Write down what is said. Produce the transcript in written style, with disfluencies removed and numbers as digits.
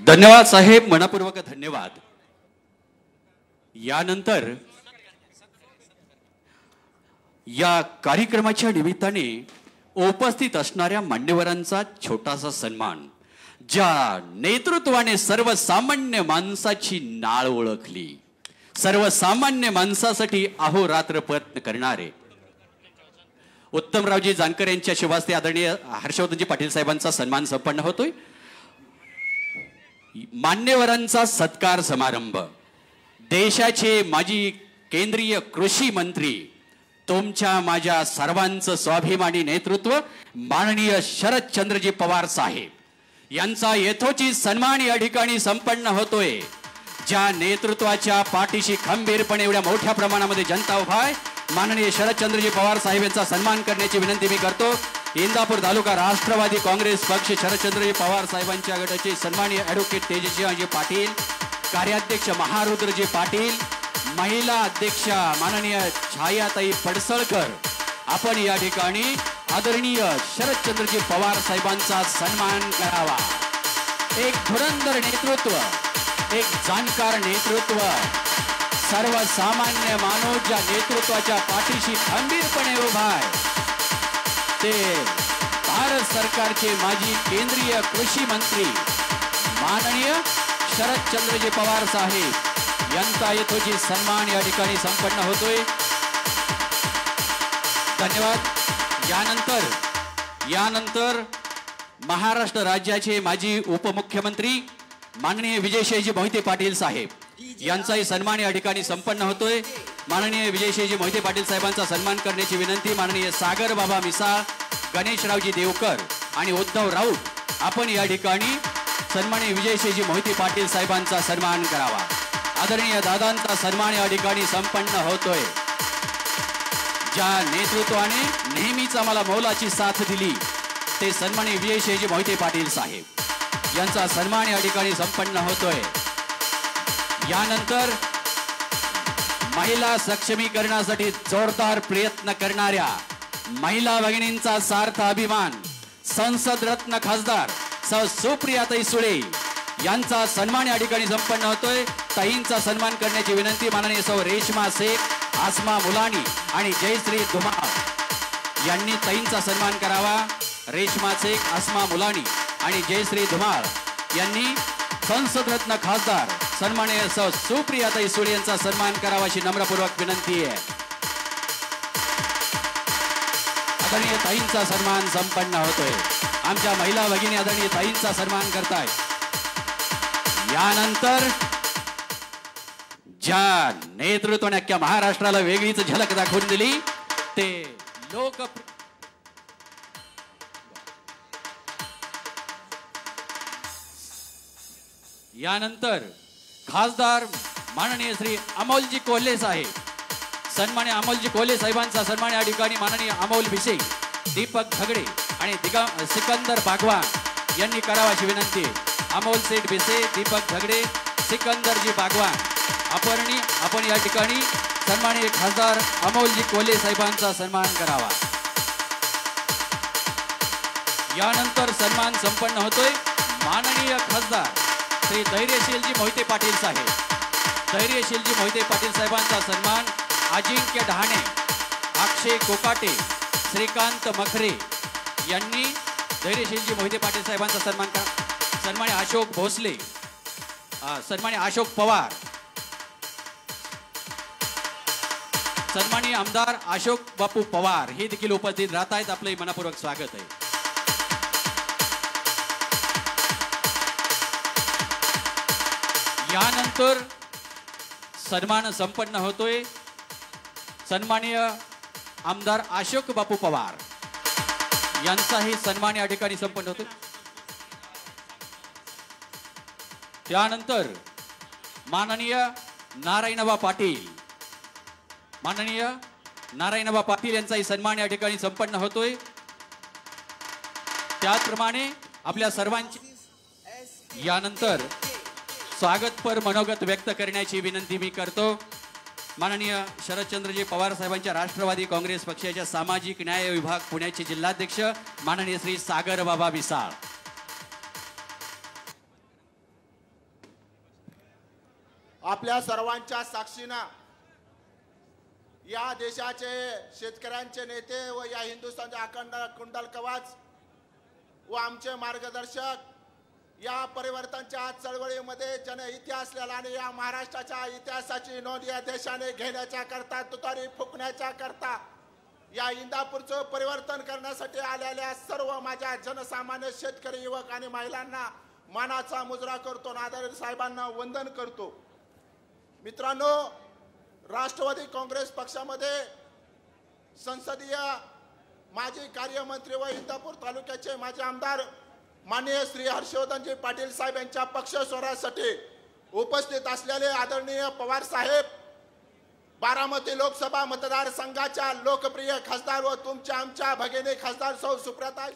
धन्यवाद साहेब, मनपूर्वक धन्यवाद. यानंतर या कार्यक्रमाच्या निमित्ताने उपस्थित असणाऱ्या मान्यवरांचा छोटासा सन्मान. ज्या नेतृत्वाने सर्वसामान्य माणसाची नाळ ओळखली, सर्वसामान्य माणसासाठी अहोरात्र प्रयत्न करणारे उत्तमरावजी जानकर यांच्या शिवास्ते आदरणीय हर्षवर्धनजी पाटील साहेबांचा सन्मान संपन्न होतोय. मान्यवरांचा सत्कार समारंभ. देशाचे माजी केंद्रीय कृषी मंत्री, तुमच्या माझ्या सर्वांचं स्वाभिमानी नेतृत्व माननीय शरदचंद्रजी पवार साहेब यांचा यथोचित सन्मान या ठिकाणी संपन्न होतोय. ज्या नेतृत्वाच्या पाठीशी खंबीरपणे एवढ्या मोठ्या प्रमाणामध्ये जनता उभा आहे, माननीय शरदचंद्रजी पवार साहेब यांचा सन्मान करण्याची विनंती मी करतो. इंदापूर तालुका राष्ट्रवादी काँग्रेस पक्ष शरदचंद्रजी पवार साहेबांच्या गटाचे सन्माननीय ॲडव्होकेट तेजस्वीजी पाटील, कार्याध्यक्ष महारुद्रजी पाटील, महिला अध्यक्षा माननीय छायाताई पडसळकर, आपण या ठिकाणी आदरणीय शरदचंद्रजी पवार साहेबांचा सन्मान करावा. एक धुरंधर नेतृत्व, एक जाणकार नेतृत्व, सर्वसामान्य माणूस ज्या नेतृत्वाच्या पाठीशी खंबीरपणे उभा आहे, ते भारत सरकारचे माजी केंद्रीय कृषी मंत्री माननीय शरदचंद्रजी पवार साहेब यांचा यथोचित सन्मान या ठिकाणी संपन्न होतोय. धन्यवाद. यानंतर महाराष्ट्र राज्याचे माजी उपमुख्यमंत्री माननीय विजयशाहीजी मोहिते पाटील साहेब यांचाही सन्मान या ठिकाणी संपन्न होतोय. माननीय विजयशाहीजी मोहिते पाटील साहेबांचा सन्मान करण्याची विनंती. माननीय सागर बाबा मिसाळ, गणेशरावजी देवकर आणि उद्धव राऊत, आपण या ठिकाणी सन्माननीय विजयशाहीजी मोहिते पाटील साहेबांचा सन्मान करावा. आदरणीय दादांचा सन्मान या ठिकाणी संपन्न होतोय. ज्या नेतृत्वाने नेहमीच आम्हाला मौलाची साथ दिली, ते सन्माननीय विजयशाहीजी मोहिते पाटील साहेब यांचा सन्मान या ठिकाणी संपन्न होतोय. यानंतर महिला सक्षमीकरणासाठी जोरदार प्रयत्न करणाऱ्या महिला भगिनींचा सार्थ अभिमान, संसद रत्न खासदार सौ सुप्रियाताई सुळे यांचा सन्मान या ठिकाणी संपन्न होतोय. ताईंचा सन्मान करण्याची विनंती. माननीय सौ रेश्मा शेख, आसमा मुलानी आणि जयश्री धुमाळ यांनी ताईंचा सन्मान करावा. रेश्मा शेख, आसमा मुलानी आणि जयश्री धुमाळ यांनी संसद रत्न खासदार सन्माननीय सौ सुप्रियाताई सुळे यांचा सन्मान करावा अशी नम्रपूर्वक विनंती आहे. आदरणीय ताईंचा सन्मान संपन्न होतोय. आमच्या महिला भगिनी आदरणीय ताईंचा सन्मान करताय. यानंतर ज्या नेतृत्वाने अख्ख्या महाराष्ट्राला वेगळीच झलक दाखवून दिली, ते यानंतर खासदार माननीय श्री अमोलजी कोल्हे साहेब, सन्माननीय अमोलजी कोल्हे साहेबांचा सन्मान या ठिकाणी माननीय अमोल भिसे, दीपक झगडे आणि सिकंदर बागवान यांनी करावा अशी विनंती. अमोल सेठ भिसे, दीपक झगडे, सिकंदरजी बागवान, आपण या ठिकाणी सन्माननीय खासदार अमोलजी कोल्हे साहेबांचा सन्मान करावा. यानंतर सन्मान संपन्न होतोय. माननीय खासदार श्री धैर्यशीलजी मोहिते पाटील साहेब, धैर्यशीलजी मोहिते पाटील साहेबांचा सन्मान. अजिंक्य डहाणे, अक्षय कोकाटे, श्रीकांत मखरे यांनी धैर्यशीलजी मोहिते पाटील साहेबांचा सन्मान करा. सन्मान्य अशोक भोसले, सन्मान्य अशोक पवार, सन्माननीय आमदार अशोक बापू पवार हे देखील उपस्थित राहत आहेत. आपले मनपूर्वक स्वागत आहे. यानंतर सन्मान संपन्न होतोय. सन्माननीय आमदार अशोक बापू पवार यांचाही सन्मान या ठिकाणी संपन्न होतोय. त्यानंतर माननीय नारायणबा पाटील, माननीय नारायणबा पाटील यांचाही सन्मान या ठिकाणी संपन्न होतोय. त्याचप्रमाणे आपल्या सर्वांची यानंतर स्वागतपर मनोगत व्यक्त करण्याची विनंती मी करतो. माननीय शरदचंद्रजी पवार साहेबांच्या राष्ट्रवादी काँग्रेस पक्षाच्या सामाजिक न्याय विभाग पुण्याचे जिल्हाध्यक्ष माननीय श्री सागर बाबा बिसाळ। आपल्या सर्वांच्या साक्षीनं या देशाचे शेतकऱ्यांचे नेते व या हिंदुस्थानचे अखंड कुंडल कवच व आमचे मार्गदर्शक या परिवर्तनाच्या चळवळीमध्ये जन इतिहास लिहिला आणि या महाराष्ट्राच्या इतिहासाची नोंद या देशाने घेण्याच्या करता तुतारी फुकण्याच्या करता या इंदापूरचं परिवर्तन करण्यासाठी आलेल्या सर्व माझ्या जनसामान्य शेतकरी युवक आणि महिलांना मानाचा मुजरा करतो आणि आदरणीय साहेबांना वंदन करतो। मित्रांनो, राष्ट्रवादी काँग्रेस पक्षामध्ये संसदीय माजी कार्यमंत्री व इंदापूर तालुक्याचे माजी आमदार माननीय श्री हर्षवर्धनजी पाटील साहेब यांच्या पक्ष स्वरासाठी उपस्थित असलेले आदरणीय पवार साहेब, बारामती लोकसभा मतदारसंघाच्या लोकप्रिय खासदार व तुमच्या आमच्या भगिनी खासदार सौ सुप्रियाताई